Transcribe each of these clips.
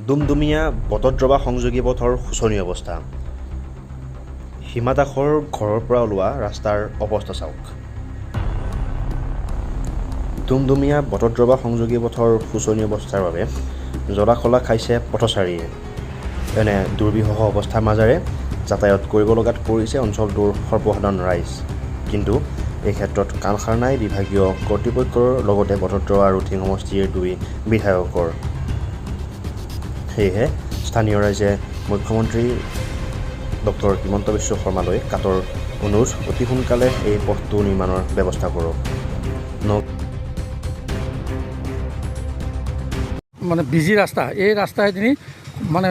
দুমদুমীয়া বটদ্ৰৱা সংযোগী পথৰ শোচনীয় অৱস্থা। হিমা দাসৰ ঘৰৰ পৰা ওলোৱা ৰাস্তাৰ অৱস্থা চাওক। দুমদুমীয়া বটদ্ৰৱা সংযোগী পথৰ শোচনীয় অৱস্থাৰ বাবে জলাশলা খাইছে পথচাৰীয়ে। এনে দুৰ্বিষহ অৱস্থাৰ মাজেৰে যাতায়াত কৰিব লগাত পৰিছে অঞ্চলটোৰ সৰ্বসাধাৰণ ৰাইজ। কিন্তু এই ক্ষেত্ৰত কাণ সাৰ নাই বিভাগীয় কৰ্তৃপক্ষৰ লগতে বটদ্ৰৱা আৰু ধিং সমষ্টিৰ দুই বিধায়কৰ। সেয়েহে স্থানীয় ৰাইজে মুখ্যমন্ত্ৰী ডক্টৰ হিমন্ত বিশ্ব শৰ্মালৈ কাতৰ অনুৰোধ অতি সোনকালে এই পথটো নিৰ্মাণৰ ব্যৱস্থা কৰক। মানে বিজি ৰাস্তা, এই ৰাস্তাইদি মানে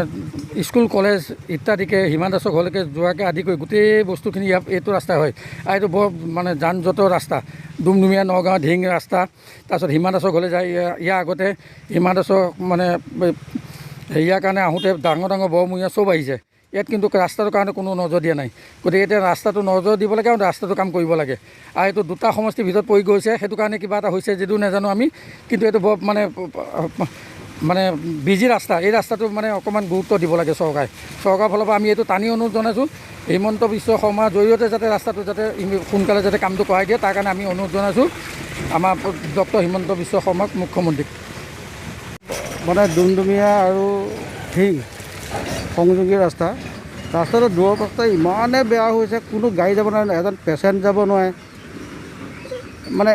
স্কুল কলেজ ইত্যাদিকে হিমা দাসৰ ঘৰলৈকে যোৱাকৈ আদি কৰি গোটেই বস্তুখিনি এইটো ৰাস্তা হয়। আৰু এইটো বৰ মানে যান জঁটৰ ৰাস্তা। দুমদুমীয়া নগাঁও ধিং ৰাস্তা, তাৰপিছত হিমা দাসৰ ঘৰলৈ যায়। ইয়াৰ আগতে হিমা দাসৰ মানে ইয়াৰ কাৰণে আহোঁতে ডাঙৰ ডাঙৰ বৰমূৰীয়া চব আহিছে। ইয়াত কিন্তু ৰাস্তাটোৰ কাৰণে কোনো নজৰ দিয়া নাই। গতিকে এতিয়া ৰাস্তাটো নজৰ দিব লাগে আৰু ৰাস্তাটো কাম কৰিব লাগে। আৰু এইটো দুটা সমষ্টিৰ ভিতৰত পৰি গৈছে, সেইটো কাৰণে কিবা এটা হৈছে যদিও নাজানো আমি। কিন্তু এইটো বৰ মানে বিজি ৰাস্তা। এই ৰাস্তাটো মানে অকণমান গুৰুত্ব দিব লাগে চৰকাৰে। চৰকাৰৰ ফালৰ পৰা আমি এইটো টানি অনুৰোধ জনাইছোঁ হিমন্ত বিশ্ব শৰ্মাৰ জৰিয়তে যাতে ৰাস্তাটো যাতে সোনকালে যাতে কামটো কৰাই দিয়ে, তাৰ কাৰণে আমি অনুৰোধ জনাইছোঁ আমাৰ ডক্টৰ হিমন্ত বিশ্ব শৰ্মাক, মুখ্যমন্ত্ৰীক। মানে দুমদুমীয়া আৰু ধিং সংযোগী ৰাস্তাটো দূৰৰ ৰাস্তা ইমানেই বেয়া হৈছে, কোনো গাড়ী যাব নোৱাৰে, এজন পেচেণ্ট যাব নোৱাৰে। মানে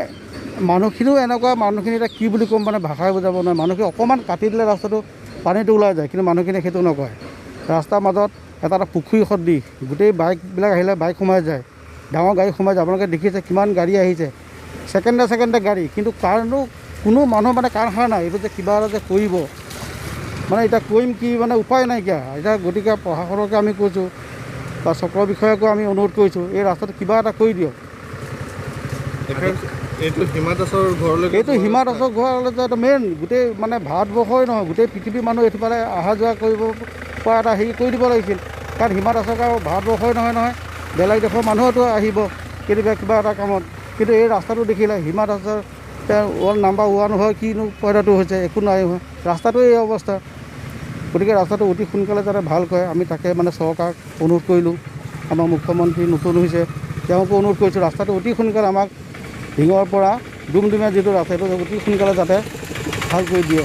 মানুহখিনিও এনেকুৱা, মানুহখিনি এতিয়া কি বুলি ক'ম, মানে ভাষাই বুজাব নোৱাৰে। মানুহখিনি অকণমান কাটি দিলে ৰাস্তাটো পানীটো ওলাই যায়, কিন্তু মানুহখিনিয়ে সেইটো নকয়। ৰাস্তাৰ মাজত এটা পুখুৰী সদৃশ, গোটেই বাইকবিলাক আহিলে বাইক সোমাই যায়, ডাঙৰ গাড়ী সোমাই যায়। আপোনালোকে দেখিছে কিমান গাড়ী আহিছে, ছেকেণ্ডে গাড়ী, কিন্তু কোনো মানুহ মানে কাণ সাৰ নাই এইটো যে কিবা এটা যে কৰিব। মানে এতিয়া কৰিম কি, মানে উপায় নাইকিয়া এতিয়া। গতিকে প্ৰশাসনকে আমি কৈছোঁ বা চক্ৰ বিষয়াকো আমি অনুৰোধ কৰিছোঁ, এই ৰাস্তাটো কিবা এটা কৰি দিয়ক। এইটো হিমা দাসৰ ঘৰলৈ এইটো মেইন গোটেই মানে ভাৰতবৰ্ষই নহয়, গোটেই পৃথিৱীৰ মানুহ এইফালে অহা যোৱা কৰিব পৰা এটা হেৰি কৰি দিব লাগিছিল। কাৰণ হিমা দাসক আৰু ভাৰতবৰ্ষই নহয়, বেলেগ দেশৰ মানুহতো আহিব কেতিয়াবা কিবা এটা কামত। কিন্তু এই ৰাস্তাটো দেখিলে হিমা দাসৰ ৱৰ্ল্ড নাম্বাৰ 1 হয়, কিনো পইদাটো হৈছে, একো নাই হয়। ৰাস্তাটো এই অৱস্থা। গতিকে ৰাস্তাটো অতি সোনকালে যাতে ভাল কৰে, আমি তাকে মানে চৰকাৰক অনুৰোধ কৰিলোঁ। আমাৰ মুখ্যমন্ত্ৰী নতুন হৈছে, তেওঁকো অনুৰোধ কৰিছোঁ ৰাস্তাটো অতি সোনকালে আমাক ধিঙৰ পৰা দুমদুমীয়া যিটো ৰাস্তা, সেইটো অতি সোনকালে যাতে ভাল কৰি দিয়ে।